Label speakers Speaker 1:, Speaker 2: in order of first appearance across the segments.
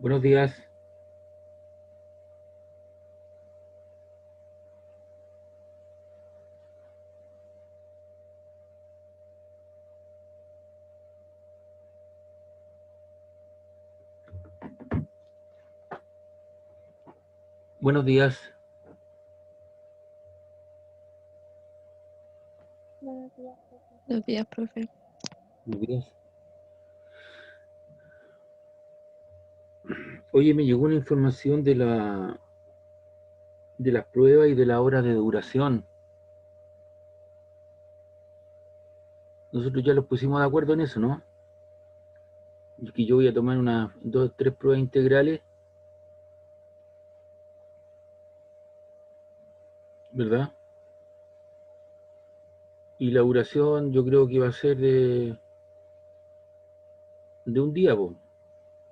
Speaker 1: Buenos días. Buenos días.
Speaker 2: Buenos días, profe.
Speaker 1: Buenos días. Oye, me llegó una información de las pruebas y de la hora de duración. Nosotros ya los pusimos de acuerdo en eso, ¿no? Y que yo voy a tomar unas dos, tres pruebas integrales, ¿verdad? Y la duración yo creo que va a ser de un día, po,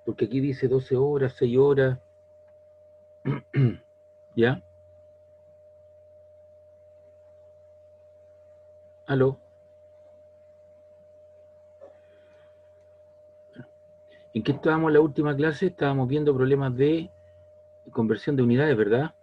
Speaker 1: porque aquí dice 12 horas, 6 horas, ¿ya? ¿Aló? ¿En qué estábamos en la última clase? Estábamos viendo problemas de conversión de unidades, ¿verdad?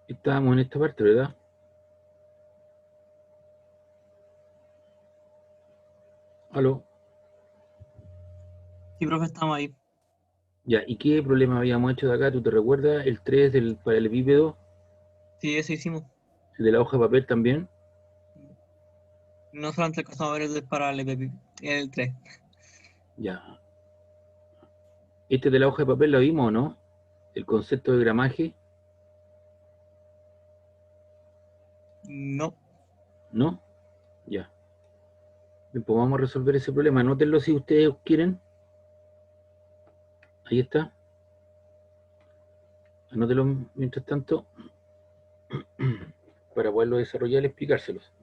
Speaker 1: Estábamos en esta parte, ¿verdad? ¿Aló?
Speaker 3: Sí, profe, estamos ahí.
Speaker 1: Ya, ¿y qué problema habíamos hecho de acá? ¿Tú te recuerdas? El 3 del paralelepípedo,
Speaker 3: Sí, eso hicimos.
Speaker 1: el de la hoja de papel también.
Speaker 3: No solamente alcanzamos a ver el del paralelepípedo, el 3.
Speaker 1: Ya. Este de la hoja de papel lo vimos, ¿no? El concepto de gramaje,
Speaker 3: No.
Speaker 1: ¿no? Ya. Bien, pues vamos a resolver ese problema. Anótenlo si ustedes quieren. Ahí está. Anótenlo mientras tanto para poderlo desarrollar y explicárselos.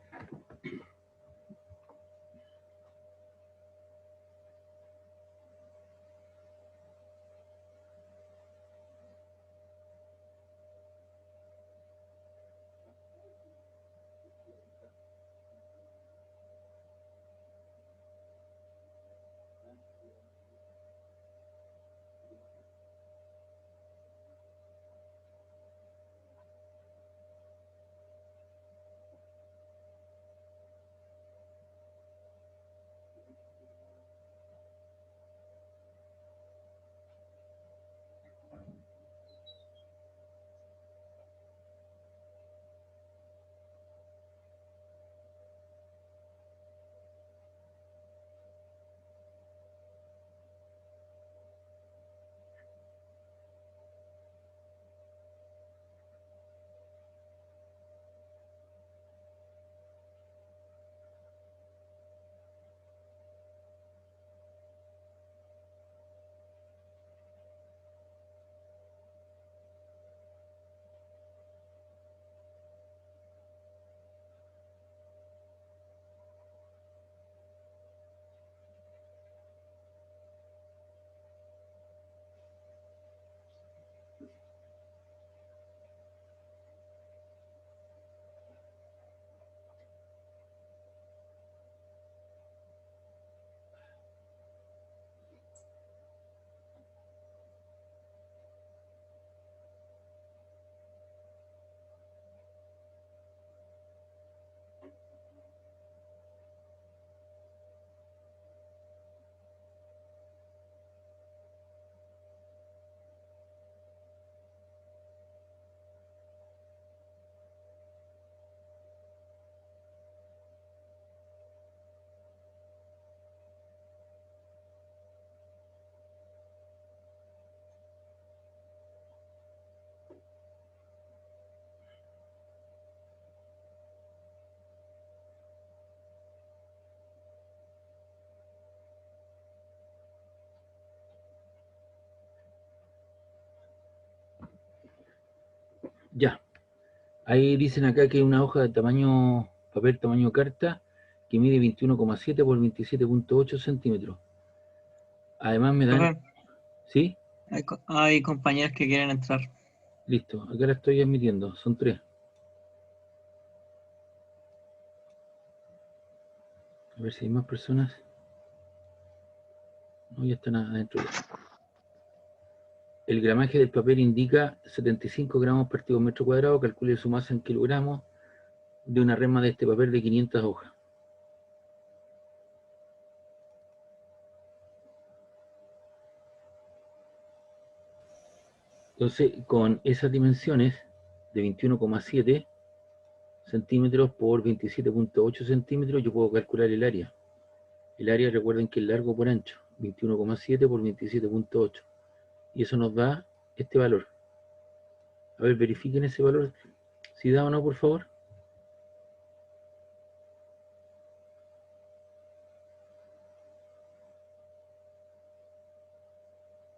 Speaker 1: Ya. Ahí dicen acá que hay una hoja de tamaño, papel tamaño carta, que mide 21,7 por 27,8 centímetros. Además me dan,
Speaker 3: Profe,
Speaker 1: ¿sí?
Speaker 3: hay compañeros que quieren entrar.
Speaker 1: Listo, acá la estoy admitiendo, son 3. A ver si hay más personas. No, ya están adentro ya. El gramaje del papel indica 75 gramos partido metro cuadrado, calcule su masa en kilogramos de una rema de este papel de 500 hojas. Entonces, con esas dimensiones de 21,7 centímetros por 27,8 centímetros, yo puedo calcular el área. El área, recuerden que es largo por ancho, 21,7 por 27,8. Y eso nos da este valor. A ver, verifiquen ese valor, si da o no, por favor.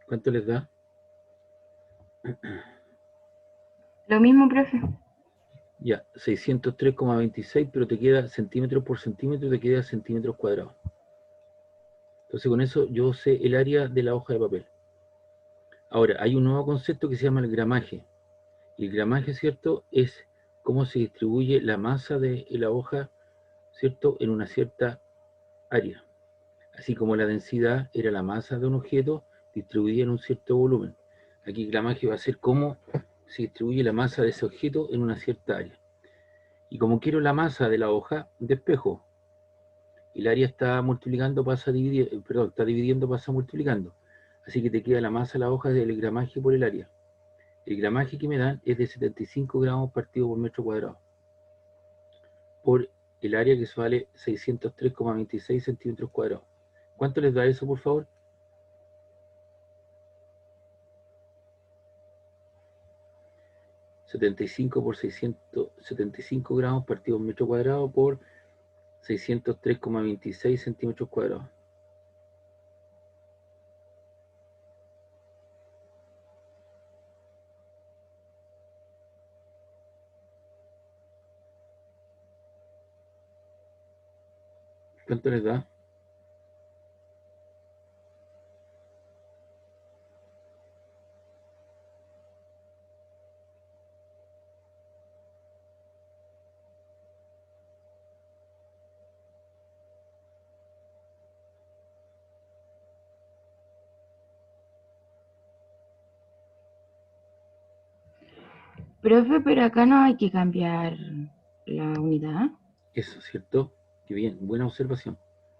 Speaker 1: ¿Cuánto les da?
Speaker 4: Lo mismo, profe.
Speaker 1: Ya, 603,26, pero te queda centímetro por centímetro, te queda centímetros cuadrados. Entonces con eso yo sé el área de la hoja de papel. Ahora, hay un nuevo concepto que se llama el gramaje. Y el gramaje, ¿cierto?, es cómo se distribuye la masa de la hoja, ¿cierto?, en una cierta área. Así como la densidad era la masa de un objeto distribuida en un cierto volumen. Aquí el gramaje va a ser cómo se distribuye la masa de ese objeto en una cierta área. Y como quiero la masa de la hoja, despejo. El área está multiplicando, pasa a dividir, perdón, está dividiendo, pasa multiplicando. Así que te queda la masa de la hoja del gramaje por el área. El gramaje que me dan es de 75 gramos partido por metro cuadrado. Por el área que vale 603,26 centímetros cuadrados. ¿Cuánto les da eso, por favor? ...75 por 675 gramos partido por metro cuadrado por 603,26 centímetros cuadrados. ¿Cuánto les da?
Speaker 4: Profe, pero acá no hay que cambiar la unidad.
Speaker 1: Eso, ¿cierto? Qué bien, buena observación.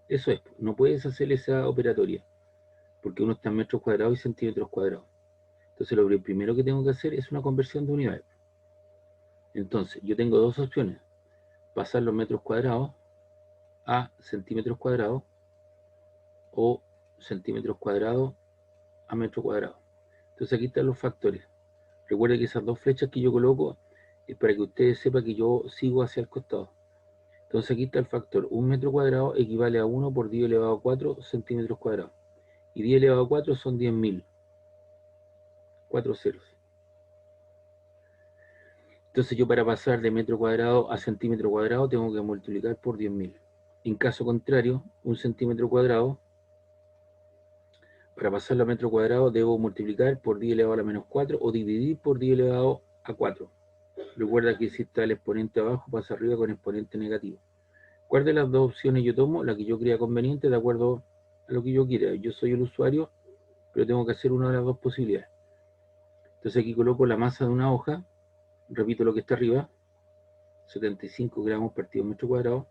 Speaker 1: Eso es, no puedes hacer esa operatoria, porque uno está en metros cuadrados y centímetros cuadrados. Entonces lo primero que tengo que hacer es una conversión de unidades. Entonces, yo tengo dos opciones. Pasar los metros cuadrados a centímetros cuadrados o centímetros cuadrados a metro cuadrado. Entonces aquí están los factores. Recuerden que esas dos flechas que yo coloco es para que ustedes sepan que yo sigo hacia el costado. Entonces aquí está el factor. Un metro cuadrado equivale a 1 por 10 elevado a 4 centímetros cuadrados. Y 10 elevado a 4 son 10.000. 4 ceros. Entonces yo para pasar de metro cuadrado a centímetro cuadrado tengo que multiplicar por 10.000. En caso contrario, un centímetro cuadrado, para pasarlo a metro cuadrado debo multiplicar por 10 elevado a la menos 4 o dividir por 10 elevado a 4. Recuerda que si está el exponente abajo, pasa arriba con exponente negativo. ¿Cuál de las dos opciones yo tomo? La que yo crea conveniente de acuerdo a lo que yo quiera. Yo soy el usuario, pero tengo que hacer una de las dos posibilidades. Entonces aquí coloco la masa de una hoja, repito lo que está arriba, 75 gramos partido metro cuadrado,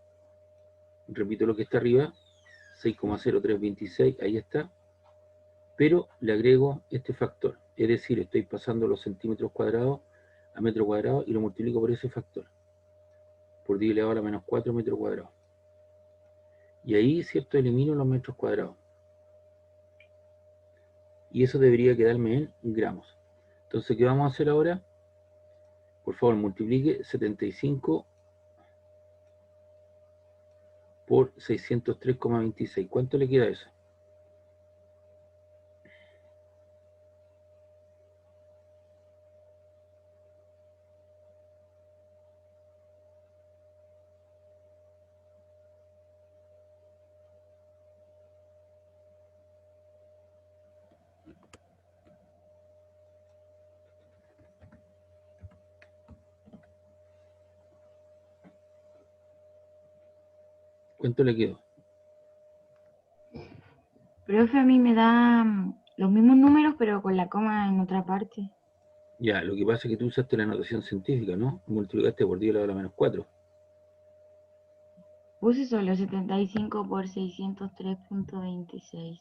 Speaker 1: repito lo que está arriba, 6,0326, ahí está, pero le agrego este factor, es decir, estoy pasando los centímetros cuadrados a metro cuadrado y lo multiplico por ese factor, por 10 elevado a la menos 4 metros cuadrados. Y ahí, ¿cierto?, elimino los metros cuadrados. Y eso debería quedarme en gramos. Entonces, ¿qué vamos a hacer ahora? Por favor, multiplique 75 por 603,26. ¿Cuánto le queda eso? ¿Cuánto le quedó?
Speaker 4: Profe, a mí me da los mismos números, pero con la coma en otra parte.
Speaker 1: Ya, lo que pasa es que tú usaste la notación científica, ¿no? Multiplicaste por 10 elevado a la menos 4.
Speaker 4: Puse solo 75 por 603.26.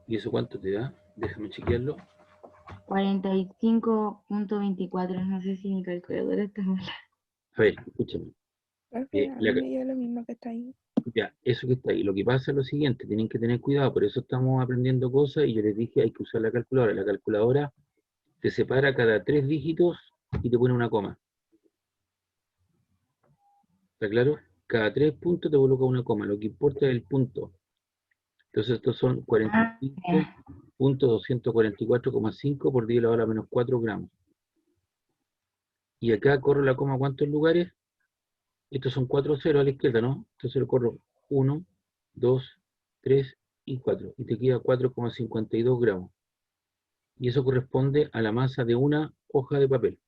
Speaker 1: ¿Y eso cuánto te da? Déjame chequearlo.
Speaker 4: 45.24. No sé si mi calculadora está mal.
Speaker 1: A ver, escúchame.
Speaker 2: Profe, a mí me dio lo mismo que está ahí.
Speaker 1: Ya, eso que está ahí. Lo que pasa es lo siguiente, tienen que tener cuidado, por eso estamos aprendiendo cosas y yo les dije hay que usar la calculadora. La calculadora te separa cada 3 dígitos y te pone una coma. ¿Está claro? Cada 3 puntos te coloca una coma, lo que importa es el punto. Entonces estos son
Speaker 4: Ah, ya.
Speaker 1: 45.244,5 por 10 elevado a la menos 4 gramos. Y acá corro la coma, ¿cuántos lugares? Estos son 4 ceros a la izquierda, ¿no? Entonces lo corro 1, 2, 3 y 4. Y te queda 4,52 gramos. Y eso corresponde a la masa de una hoja de papel.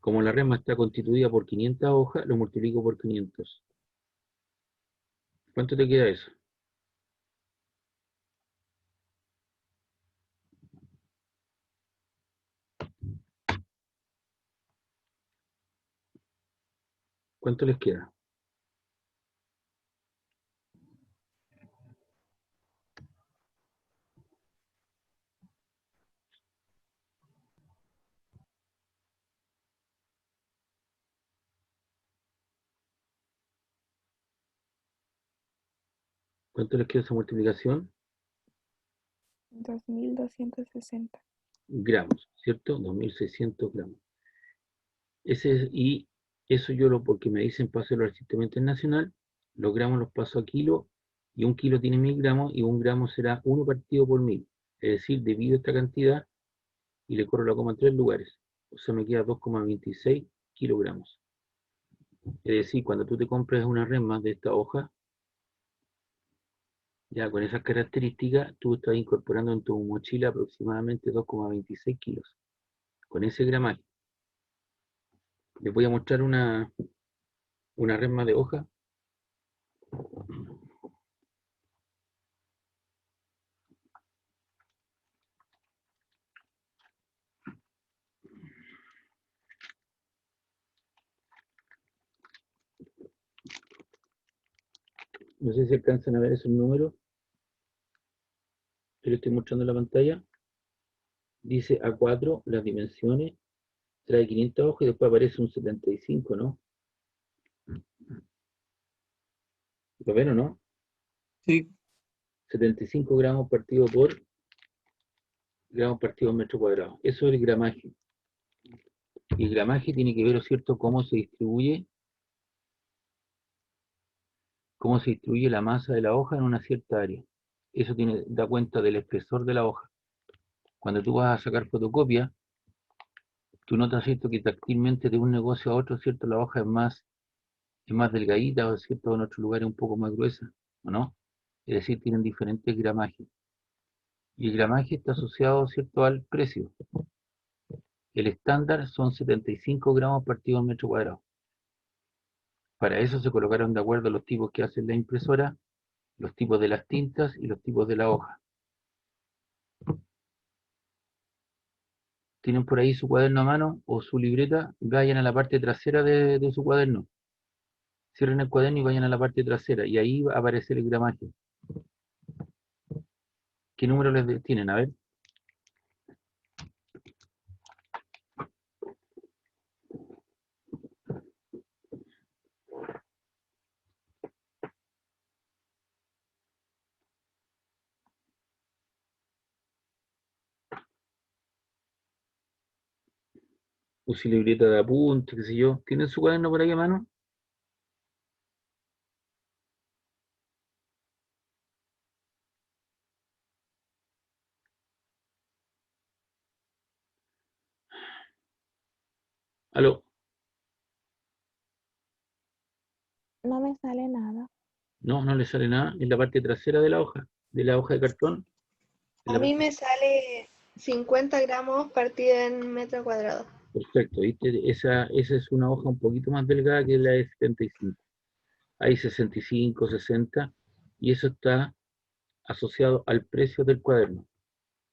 Speaker 1: Como la resma está constituida por 500 hojas, lo multiplico por 500. ¿Cuánto te queda eso? ¿Cuánto les queda? ¿Cuánto les queda esa multiplicación?
Speaker 2: 2260.
Speaker 1: Gramos, ¿cierto? 2600 gramos. Y eso yo porque me dicen páselo al sistema internacional, los gramos los paso a kilo, y un kilo tiene 1000 gramos, y un gramo será 1 partido por 1000. Es decir, divido esta cantidad y le corro la coma en 3 lugares. O sea, me queda 2,26 kilogramos. Es decir, cuando tú te compras una resma de esta hoja, ya con esas características, tú estás incorporando en tu mochila aproximadamente 2,26 kilos. Con ese gramaje. Les voy a mostrar una resma de hoja. No sé si alcanzan a ver esos números que les estoy mostrando en la pantalla. Dice A4, las dimensiones, trae 500 hojas y después aparece un 75, ¿no? ¿Lo ven o no?
Speaker 3: Sí.
Speaker 1: 75 gramos partido por metro cuadrado. Eso es el gramaje. Y el gramaje tiene que ver, ¿cierto?, cómo se distribuye la masa de la hoja en una cierta área. Eso da cuenta del espesor de la hoja. Cuando tú vas a sacar fotocopia, tú notas, ¿cierto?, que táctilmente de un negocio a otro, ¿cierto?, la hoja es más delgadita, o cierto, en otros lugares un poco más gruesa, ¿o no? Es decir, tienen diferentes gramajes. Y el gramaje está asociado, ¿cierto?, al precio. El estándar son 75 gramos partido al metro cuadrado. Para eso se colocaron de acuerdo los tipos que hacen la impresora, los tipos de las tintas y los tipos de la hoja. Tienen por ahí su cuaderno a mano o su libreta, vayan a la parte trasera de su cuaderno. Cierren el cuaderno y vayan a la parte trasera y ahí va a aparecer el gramaje. ¿Qué número les tienen? A ver. O su libreta de apuntes, qué sé yo. ¿Tienen su cuaderno por ahí a mano? ¿Aló?
Speaker 2: No me sale nada.
Speaker 1: No, no le sale nada. En la parte trasera de la hoja de cartón.
Speaker 5: A mí me sale 50 gramos partida en metro cuadrado.
Speaker 1: Perfecto, ¿viste? Esa es una hoja un poquito más delgada que la de 75. Hay 65, 60, y eso está asociado al precio del cuaderno,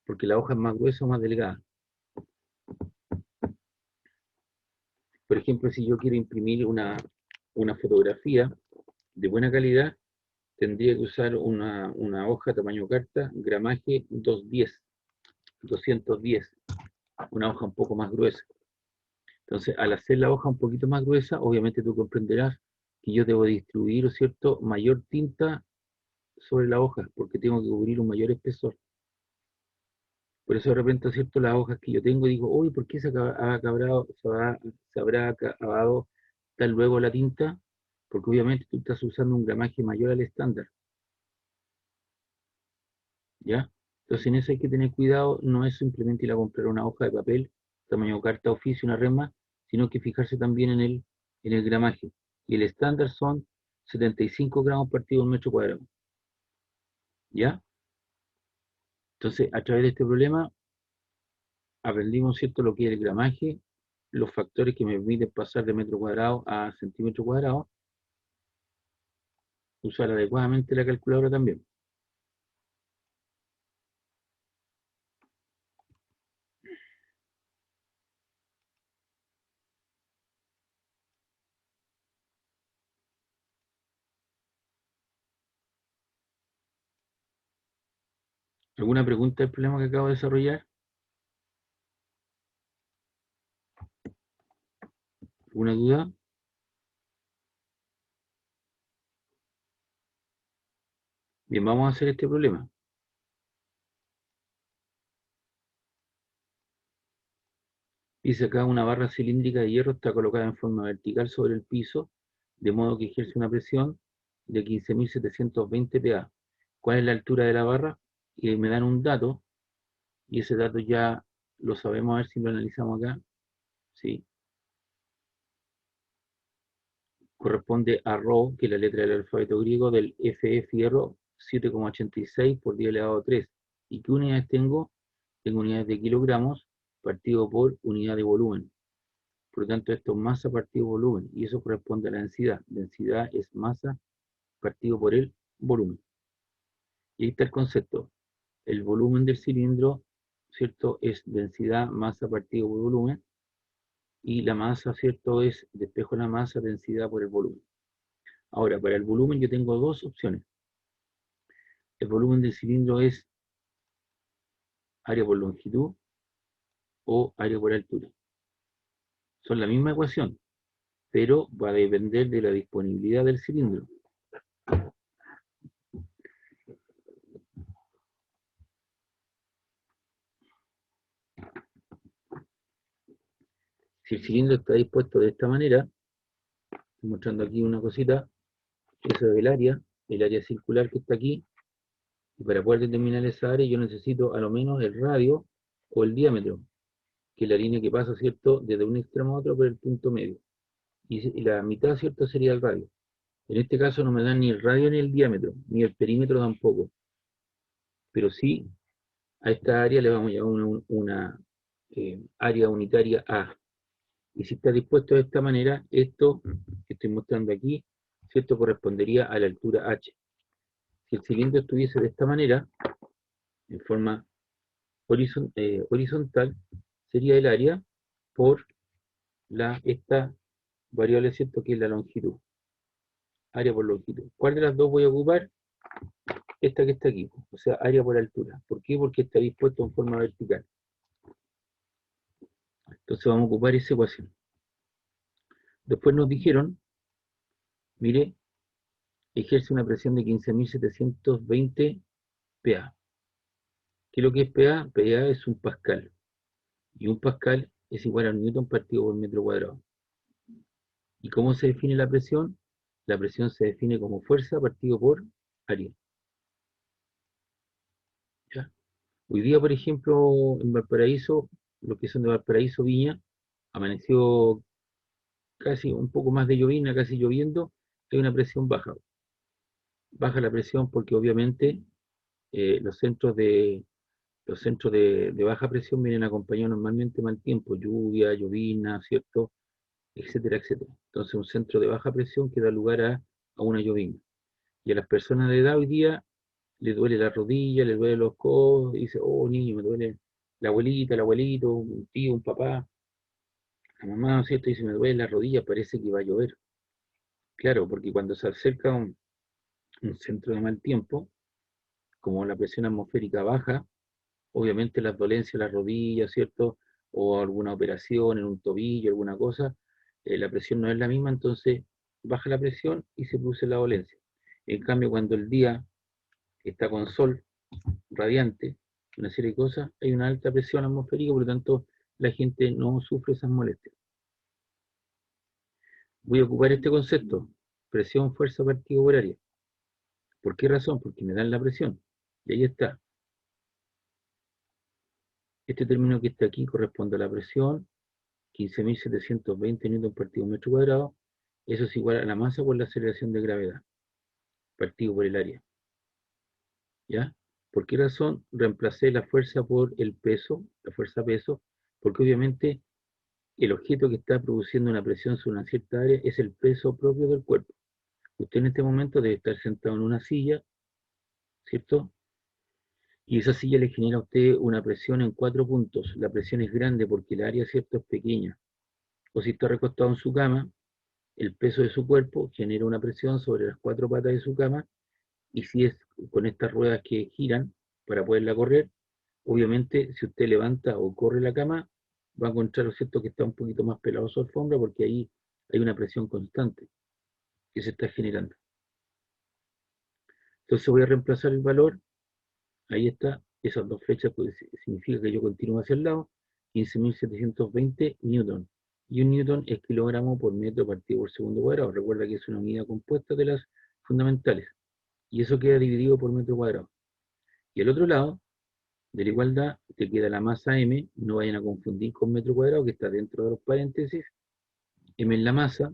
Speaker 1: porque la hoja es más gruesa o más delgada. Por ejemplo, si yo quiero imprimir una fotografía de buena calidad, tendría que usar una hoja tamaño carta, gramaje 210, una hoja un poco más gruesa. Entonces, al hacer la hoja un poquito más gruesa, obviamente tú comprenderás que yo debo distribuir, ¿cierto?, mayor tinta sobre la hoja, porque tengo que cubrir un mayor espesor. Por eso de repente, ¿cierto?, las hojas que yo tengo, digo, uy, ¿por qué se habrá acabado tan luego la tinta? Porque obviamente tú estás usando un gramaje mayor al estándar. ¿Ya? Entonces en eso hay que tener cuidado, no es simplemente ir a comprar una hoja de papel, tamaño carta oficio, una resma, sino que fijarse también en el gramaje. Y el estándar son 75 gramos partido un metro cuadrado. ¿Ya? Entonces, a través de este problema, aprendimos, ¿cierto?, lo que es el gramaje, los factores que me permiten pasar de metro cuadrado a centímetro cuadrado, usar adecuadamente la calculadora también. ¿Alguna pregunta del problema que acabo de desarrollar? ¿Alguna duda? Bien, vamos a hacer este problema. Dice acá una barra cilíndrica de hierro está colocada en forma vertical sobre el piso, de modo que ejerce una presión de 15.720 PA. ¿Cuál es la altura de la barra? Y me dan un dato, y ese dato ya lo sabemos, a ver si lo analizamos acá. Sí. Corresponde a Rho, que es la letra del alfabeto griego, del Fe fierro 7,86 por 10 elevado a 3. ¿Y qué unidades tengo? Tengo unidades de kilogramos partido por unidad de volumen. Por lo tanto, esto es masa partido volumen, y eso corresponde a la densidad. Densidad es masa partido por el volumen. Y ahí está el concepto. El volumen del cilindro, ¿cierto?, es densidad, masa partido por volumen, y la masa, ¿cierto?, es despejo de la masa, densidad por el volumen. Ahora, para el volumen yo tengo dos opciones. El volumen del cilindro es área por longitud o área por altura. Son la misma ecuación, pero va a depender de la disponibilidad del cilindro. Si el cilindro está dispuesto de esta manera, estoy mostrando aquí una cosita, eso es el área circular que está aquí, y para poder determinar esa área yo necesito a lo menos el radio o el diámetro, que es la línea que pasa, ¿cierto?, desde un extremo a otro por el punto medio. Y la mitad, ¿cierto?, sería el radio. En este caso no me dan ni el radio ni el diámetro, ni el perímetro tampoco. Pero sí, a esta área le vamos a llamar una área unitaria A. Y si está dispuesto de esta manera, esto que estoy mostrando aquí, ¿cierto?, correspondería a la altura H. Si el cilindro estuviese de esta manera, en forma horizontal, sería el área por esta variable, ¿cierto?, que es la longitud. Área por longitud. ¿Cuál de las dos voy a ocupar? Esta que está aquí, o sea, área por altura. ¿Por qué? Porque está dispuesto en forma vertical. Entonces vamos a ocupar esa ecuación. Después nos dijeron, mire, ejerce una presión de 15.720 PA. ¿Qué es lo que es PA? PA es un pascal. Y un pascal es igual a un newton partido por metro cuadrado. ¿Y cómo se define la presión? La presión se define como fuerza partido por área. ¿Ya? Hoy día, por ejemplo, en Valparaíso, los que son de Valparaíso, Viña, amaneció casi un poco más de llovina, casi lloviendo, hay una presión baja. Baja la presión porque obviamente los centros de baja presión vienen acompañados normalmente mal tiempo, lluvia, llovina, ¿cierto?, etcétera, etcétera. Entonces un centro de baja presión que da lugar a a una llovizna. Y a las personas de edad hoy día le duele la rodilla, le duele los codos, y dice, oh niño, me duele la abuelita, el abuelito, un tío, un papá, la mamá, ¿no es cierto? Dice, me duele la rodilla, parece que va a llover. Claro, porque cuando se acerca un centro de mal tiempo, como la presión atmosférica baja, obviamente las dolencias, las rodillas, ¿cierto? O alguna operación en un tobillo, alguna cosa, la presión no es la misma, entonces baja la presión y se produce la dolencia. En cambio, cuando el día está con sol radiante, una serie de cosas, hay una alta presión atmosférica, por lo tanto, la gente no sufre esas molestias. Voy a ocupar este concepto, presión, fuerza, partido horaria. ¿Por qué razón? Porque me dan la presión. Y ahí está. Este término que está aquí corresponde a la presión, 15.720 newton partido metro cuadrado. Eso es igual a la masa por la aceleración de gravedad, partido por el área. ¿Ya? ¿Por qué razón reemplacé la fuerza por el peso, la fuerza peso? Porque obviamente el objeto que está produciendo una presión sobre una cierta área es el peso propio del cuerpo. Usted en este momento debe estar sentado en una silla, ¿cierto? Y esa silla le genera a usted una presión en 4 puntos. La presión es grande porque el área, ¿cierto?, es pequeña. O si está recostado en su cama, el peso de su cuerpo genera una presión sobre las 4 patas de su cama, y si es con estas ruedas que giran para poderla correr, obviamente si usted levanta o corre la cama, va a encontrar, ¿cierto?, que está un poquito más pelado su alfombra porque ahí hay una presión constante que se está generando. Entonces voy a reemplazar el valor, ahí está, esas dos flechas pues, significa que yo continúo hacia el lado, 15.720 newton. Y un newton es kilogramo por metro partido por segundo cuadrado. Recuerda que es una unidad compuesta de las fundamentales. Y eso queda dividido por metro cuadrado. Y al otro lado de la igualdad te queda la masa m, no vayan a confundir con metro cuadrado, que está dentro de los paréntesis. M es la masa,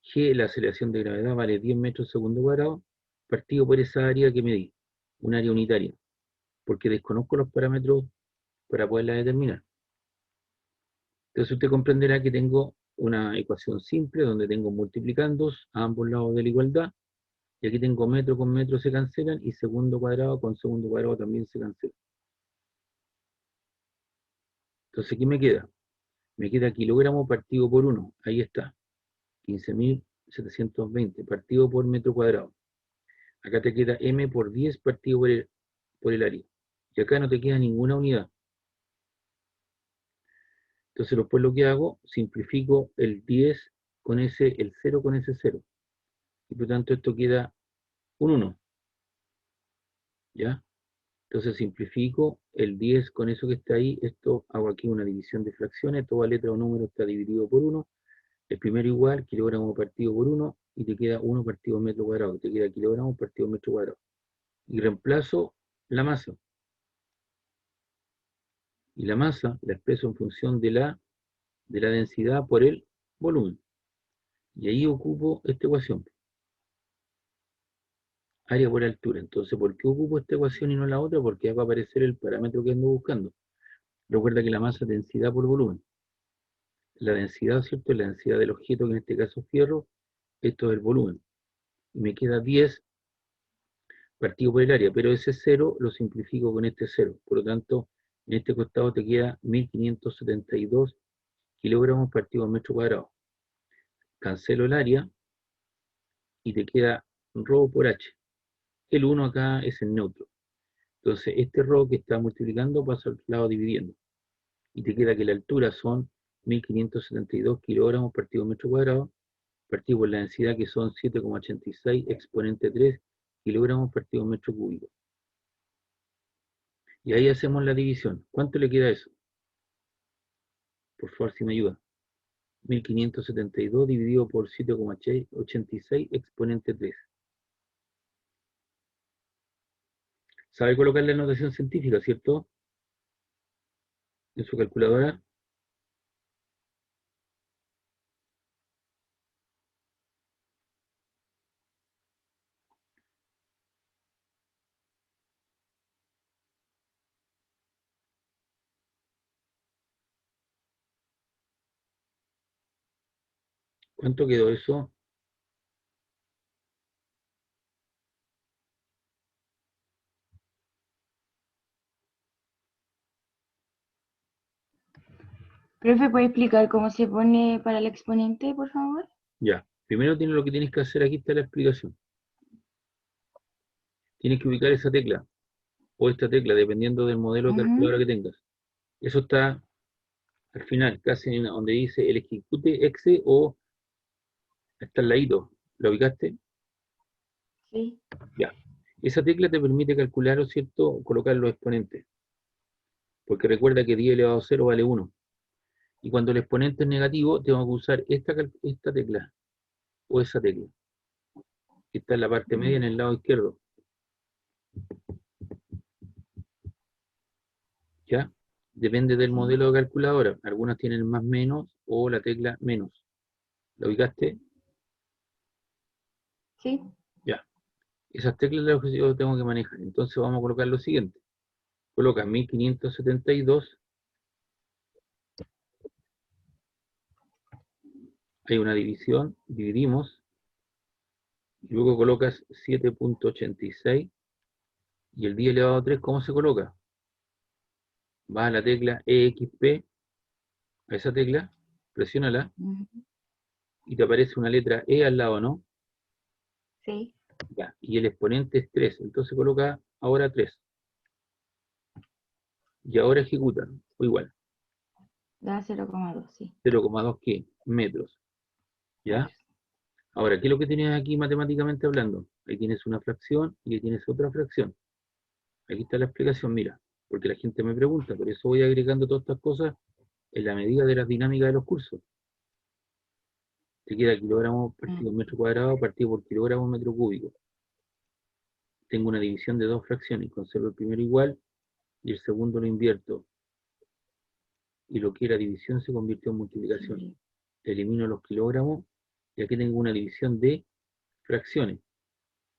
Speaker 1: g, la aceleración de gravedad, vale 10 metros segundo cuadrado, partido por esa área que medí, un área unitaria, porque desconozco los parámetros para poderla determinar. Entonces usted comprenderá que tengo una ecuación simple donde tengo multiplicandos a ambos lados de la igualdad, y aquí tengo metro con metro se cancelan y segundo cuadrado con segundo cuadrado también se cancela. Entonces, ¿qué me queda? Me queda kilogramo partido por 1, ahí está, 15.720 partido por metro cuadrado. Acá te queda m por 10 partido por el área. Y acá no te queda ninguna unidad. Entonces después lo que hago, simplifico el 10 con ese, el 0 con ese 0. Y por lo tanto esto queda un 1. ¿Ya? Entonces simplifico el 10 con eso que está ahí. Esto hago aquí una división de fracciones. Toda letra o número está dividido por 1. El primero igual, kilogramo partido por 1. Y te queda 1 partido metro cuadrado. Te queda kilogramo partido metro cuadrado. Y reemplazo la masa. Y la masa la expreso en función de la densidad por el volumen. Y ahí ocupo esta ecuación. Área por altura. Entonces, ¿por qué ocupo esta ecuación y no la otra? Porque va a aparecer el parámetro que ando buscando. Recuerda que la masa es densidad por volumen. La densidad, ¿cierto? Es la densidad del objeto, que en este caso es fierro. Esto es el volumen. Y me queda 10 partido por el área, pero ese 0 lo simplifico con este 0. Por lo tanto, en este costado te queda 1.572 kilogramos partido por metro cuadrado. Cancelo el área y te queda ρ por h. El 1 acá es el neutro. Entonces, este ρ que está multiplicando pasa al lado dividiendo. Y te queda que la altura son 1.572 kilogramos partido por metro cuadrado, partido por la densidad que son 7,86 exponente 3 kilogramos partido por metro cúbico. Y ahí hacemos la división. ¿Cuánto le queda eso? Por favor, si me ayuda. 1.572 dividido por 7,86 exponente 3. ¿Sabe colocar la notación científica, cierto? En su calculadora. ¿Cuánto quedó eso?
Speaker 4: Profe, ¿puede explicar cómo se pone para el exponente, por favor?
Speaker 1: Ya. Primero tiene lo que tienes que hacer, aquí está la explicación. Tienes que ubicar esa tecla o esta tecla, dependiendo del modelo de calculadora que tengas. Eso está al final, casi donde dice el ejecute exe o está al ladito. ¿Lo ubicaste?
Speaker 4: Sí.
Speaker 1: Ya. Esa tecla te permite calcular, ¿o cierto?, colocar los exponentes. Porque recuerda que 10 elevado a 0 vale 1. Y cuando el exponente es negativo, tengo que usar esta tecla o esa tecla, que está en la parte media en el lado izquierdo. ¿Ya? Depende del modelo de calculadora. Algunas tienen más menos o la tecla menos. ¿Lo ubicaste?
Speaker 4: Sí.
Speaker 1: Ya. Esas teclas las que yo tengo que manejar. Entonces vamos a colocar lo siguiente. Coloca 1572. Hay una división. Dividimos. Luego colocas 7.86. Y el 10 elevado a 3, ¿cómo se coloca? Vas a la tecla EXP, a esa tecla, presiónala y te aparece una letra E al lado, ¿no?
Speaker 4: Sí.
Speaker 1: Ya, y el exponente es 3, entonces coloca ahora 3. Y ahora ejecuta, o igual,
Speaker 4: Da 0,2, sí.
Speaker 1: 0,2 ¿qué? Metros. ¿Ya?
Speaker 4: Metros.
Speaker 1: Ahora, ¿qué es lo que tienes aquí matemáticamente hablando? Ahí tienes una fracción y ahí tienes otra fracción. Aquí está la explicación, mira, porque la gente me pregunta, por eso voy agregando todas estas cosas en la medida de las dinámicas de los cursos. Te queda kilogramos partido metro cuadrado partido por kilogramo metro cúbico. Tengo una división de dos fracciones, conservo el primero igual y el segundo lo invierto. Y lo que era división se convirtió en multiplicación.
Speaker 4: Sí.
Speaker 1: Elimino los kilogramos y aquí tengo una división de fracciones.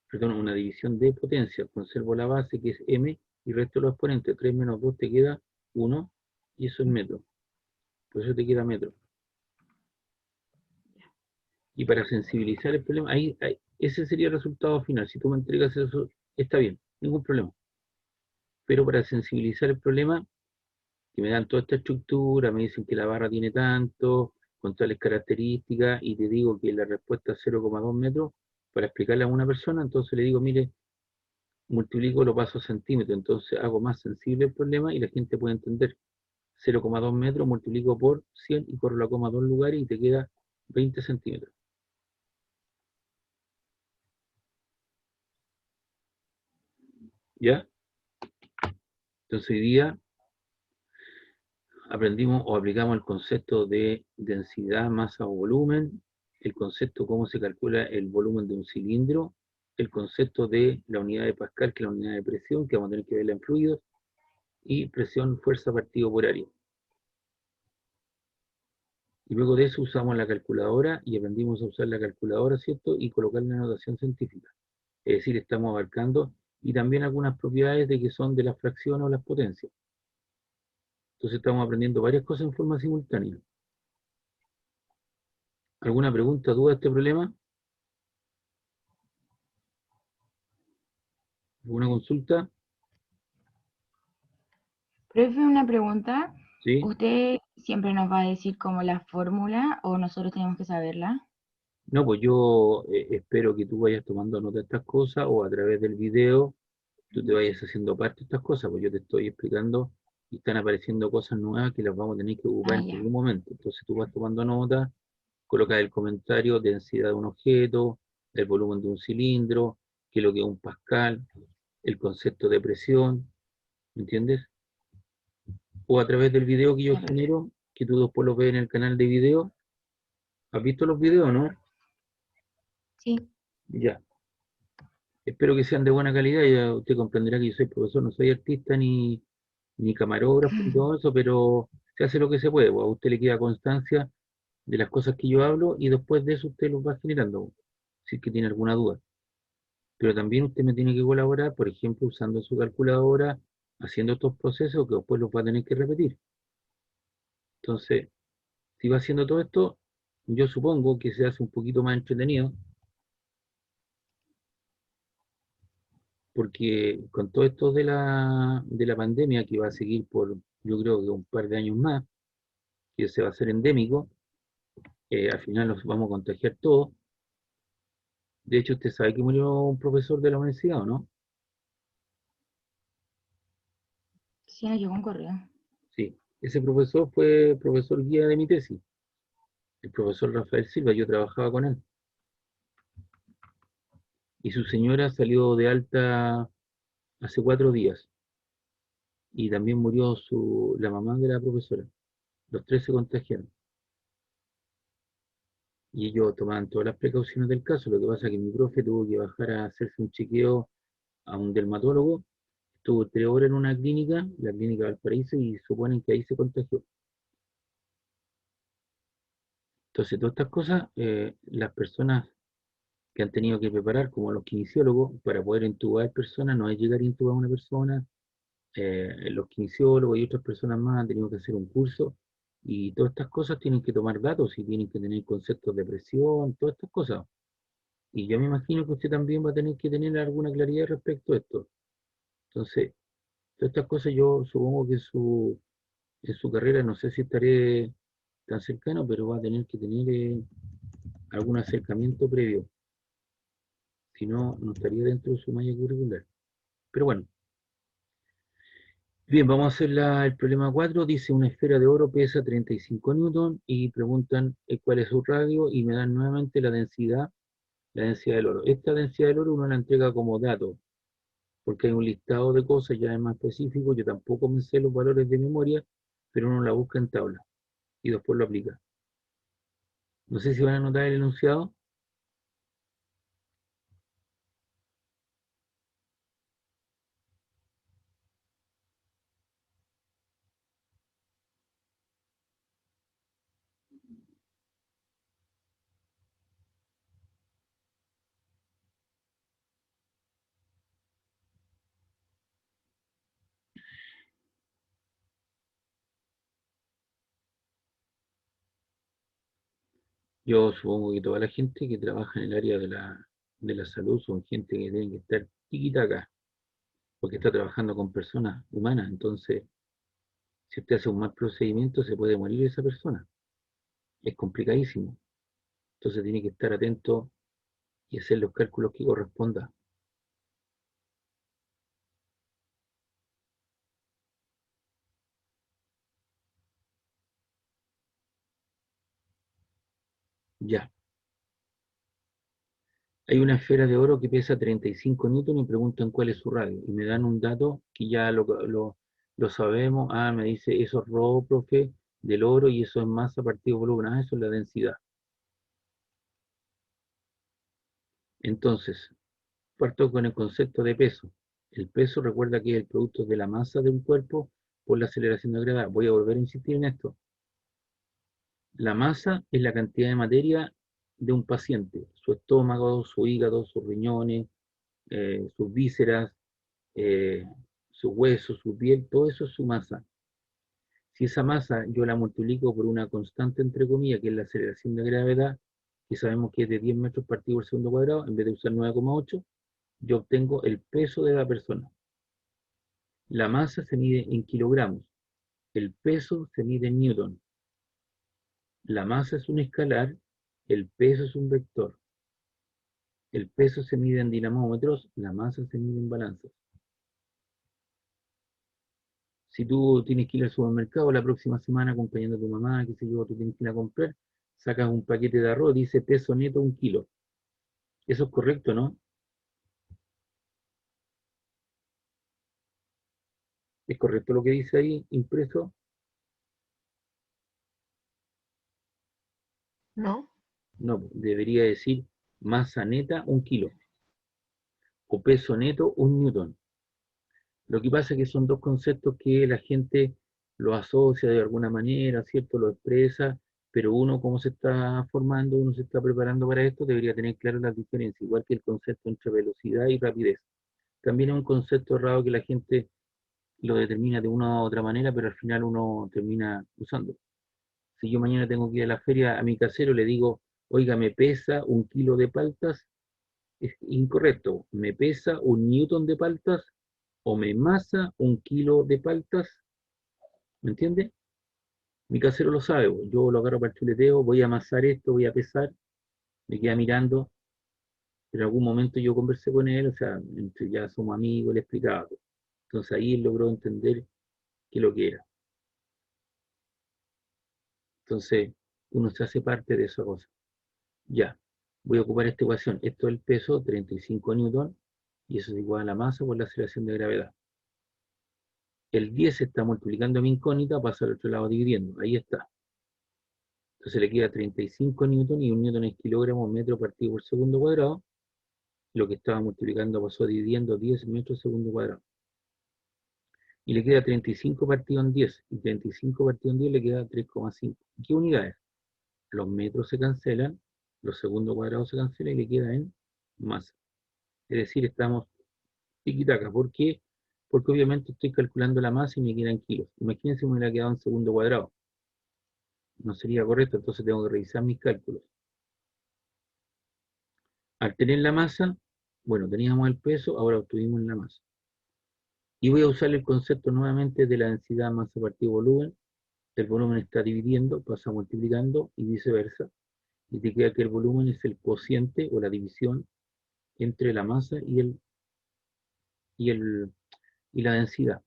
Speaker 1: Perdón, una división de potencia. Conservo la base que es m y resto los exponentes. 3 menos 2 te queda 1 y eso es metro. Por eso te queda metro. Y para sensibilizar el problema, ese sería el resultado final. Si tú me entregas eso, está bien, ningún problema. Pero para sensibilizar el problema, que me dan toda esta estructura, me dicen que la barra tiene tanto, con tales características, y te digo que la respuesta es 0,2 metros, para explicarle a una persona, entonces le digo, mire, multiplico, lo paso a centímetros, entonces hago más sensible el problema y la gente puede entender. 0,2 metros multiplico por 100 y corro la coma a dos lugares y te queda 20 centímetros. ¿Ya? Entonces hoy día aprendimos o aplicamos el concepto de densidad, masa o volumen, el concepto cómo se calcula el volumen de un cilindro, el concepto de la unidad de Pascal, que es la unidad de presión, que vamos a tener que verla en fluidos, y presión, fuerza partido por área. Y luego de eso usamos la calculadora y aprendimos a usar la calculadora, ¿cierto? Y colocar la notación científica. Es decir, estamos abarcando y también algunas propiedades de que son de las fracciones o las potencias. Entonces estamos aprendiendo varias cosas en forma simultánea. ¿Alguna pregunta, duda de este problema? ¿Alguna consulta?
Speaker 4: Profe, una pregunta.
Speaker 1: ¿Sí?
Speaker 4: ¿Usted siempre nos va a decir como la fórmula o nosotros tenemos que saberla?
Speaker 1: No, pues yo espero que tú vayas tomando nota de estas cosas o a través del video tú te vayas haciendo parte de estas cosas, pues yo te estoy explicando y están apareciendo cosas nuevas que las vamos a tener que ocupar
Speaker 4: Ah,
Speaker 1: en
Speaker 4: ya.
Speaker 1: algún momento. Entonces tú vas tomando nota, colocas el comentario, densidad de un objeto, el volumen de un cilindro, qué es lo que es un pascal, el concepto de presión, ¿me entiendes? O a través del video que yo
Speaker 4: Ya, profe.
Speaker 1: genero, que tú después lo ves en el canal de video. ¿Has visto los videos, no?
Speaker 4: Sí.
Speaker 1: Ya. Espero que sean de buena calidad. Ya usted comprenderá que yo soy profesor, no soy artista ni camarógrafo ni todo eso, pero se hace lo que se puede, pues. A usted le queda constancia de las cosas que yo hablo y después de eso usted los va generando, si es que tiene alguna duda. Pero también usted me tiene que colaborar, por ejemplo, usando su calculadora, haciendo estos procesos que después los va a tener que repetir. Entonces, si va haciendo todo esto, yo supongo que se hace un poquito más entretenido, porque con todo esto de la pandemia que va a seguir por, yo creo que un par de años más, que se va a hacer endémico, al final nos vamos a contagiar todos. De hecho, usted sabe que murió un profesor de la universidad, ¿o no?
Speaker 4: Sí, nos llegó un correo.
Speaker 1: Sí, ese profesor fue profesor guía de mi tesis, el profesor Rafael Silva, yo trabajaba con él. Y su señora salió de alta hace 4 días. Y también murió la mamá de la profesora. Los 3 se contagiaron. Y ellos tomaban todas las precauciones del caso. Lo que pasa es que mi profe tuvo que bajar a hacerse un chequeo a un dermatólogo. Estuvo 3 horas en una clínica, la clínica Valparaíso, y suponen que ahí se contagió. Entonces, todas estas cosas, las personas que han tenido que preparar, como los kinesiólogos, para poder intubar personas, no es llegar a intubar a una persona. Los kinesiólogos y otras personas más han tenido que hacer un curso, y todas estas cosas tienen que tomar datos y tienen que tener conceptos de presión, todas estas cosas. Y yo me imagino que usted también va a tener que tener alguna claridad respecto a esto. Entonces, todas estas cosas yo supongo que en su carrera, no sé si estaré tan cercano, pero va a tener que tener algún acercamiento previo. Si no, no estaría dentro de su malla curricular. Pero bueno, bien, vamos a hacer el problema 4. Dice: una esfera de oro pesa 35 newton, y preguntan cuál es su radio, y me dan nuevamente la densidad del oro. Esta densidad del oro uno la entrega como dato, porque hay un listado de cosas ya es más específico. Yo tampoco me sé los valores de memoria, pero uno la busca en tabla y después lo aplica. No sé si van a anotar el enunciado. Yo supongo que toda la gente que trabaja en el área de la salud son gente que tiene que estar tiquitaca, porque está trabajando con personas humanas. Entonces, si usted hace un mal procedimiento, se puede morir esa persona. Es complicadísimo. Entonces tiene que estar atento y hacer los cálculos que corresponda. Ya. Hay una esfera de oro que pesa 35 newton y preguntan cuál es su radio. Y me dan un dato que ya lo sabemos. Ah, me dice: eso es rho, profe, del oro, y eso es masa partido volumen. Ah, eso es la densidad. Entonces, parto con el concepto de peso. El peso, recuerda que es el producto de la masa de un cuerpo por la aceleración de gravedad. Voy a volver a insistir en esto. La masa es la cantidad de materia de un paciente: su estómago, su hígado, sus riñones, sus vísceras, sus huesos, su piel, todo eso es su masa. Si esa masa yo la multiplico por una constante, entre comillas, que es la aceleración de gravedad, que sabemos que es de 10 metros partido por segundo cuadrado, en vez de usar 9,8, yo obtengo el peso de la persona. La masa se mide en kilogramos, el peso se mide en newton. La masa es un escalar, el peso es un vector. El peso se mide en dinamómetros, la masa se mide en balanzas. Si tú tienes que ir al supermercado la próxima semana acompañando a tu mamá, qué sé yo, tú tienes que ir a comprar, sacas un paquete de arroz, dice peso neto 1 kilo. Eso es correcto, ¿no? ¿Es correcto lo que dice ahí impreso?
Speaker 5: ¿No?
Speaker 1: No, debería decir masa neta 1 kilo o peso neto 1 newton. Lo que pasa es que son dos conceptos que la gente lo asocia de alguna manera, ¿cierto? Lo expresa, pero uno, como se está formando, uno se está preparando para esto, debería tener claras las diferencias, igual que el concepto entre velocidad y rapidez. También es un concepto errado que la gente lo determina de una u otra manera, pero al final uno termina usando. Si yo mañana tengo que ir a la feria, a mi casero le digo: oiga, me pesa 1 kilo de paltas, es incorrecto. Me pesa 1 newton de paltas o me masa 1 kilo de paltas. ¿Me entiende? Mi casero lo sabe, pues, yo lo agarro para el chuleteo, voy a amasar esto, voy a pesar, me queda mirando. En algún momento yo conversé con él, o sea, ya somos amigos, le explicaba todo. Entonces ahí él logró entender qué es lo que era. Entonces, uno se hace parte de esa cosa. Ya, voy a ocupar esta ecuación. Esto es el peso, 35 newton, y eso es igual a la masa por la aceleración de gravedad. El 10 se está multiplicando a mi incógnita, pasa al otro lado dividiendo. Ahí está. Entonces le queda 35 newton, y un newton es kilogramos metro partido por segundo cuadrado. Lo que estaba multiplicando pasó dividiendo 10 metros segundo cuadrado. Y le queda 35 partido en 10. Y 35 partido en 10 le queda 3,5. ¿Qué unidades? Los metros se cancelan, los segundos cuadrados se cancelan y le queda en masa. Es decir, estamos tiquitaca. ¿Por qué? Porque obviamente estoy calculando la masa y me quedan kilos. Imagínense si me hubiera quedado en segundo cuadrado. No sería correcto, entonces tengo que revisar mis cálculos. Al tener la masa, bueno, teníamos el peso, ahora obtuvimos la masa. Y voy a usar el concepto nuevamente de la densidad masa partido volumen. El volumen está dividiendo, pasa multiplicando y viceversa. Y te queda que el volumen es el cociente o la división entre la masa y la densidad.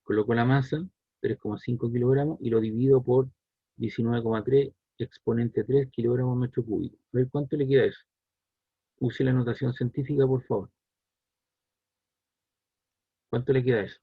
Speaker 1: Coloco la masa, 3,5 kilogramos, y lo divido por 19,3 exponente 3 kilogramos metro cúbico. A ver cuánto le queda eso. Use la notación científica, por favor. ¿Cuánto le queda eso?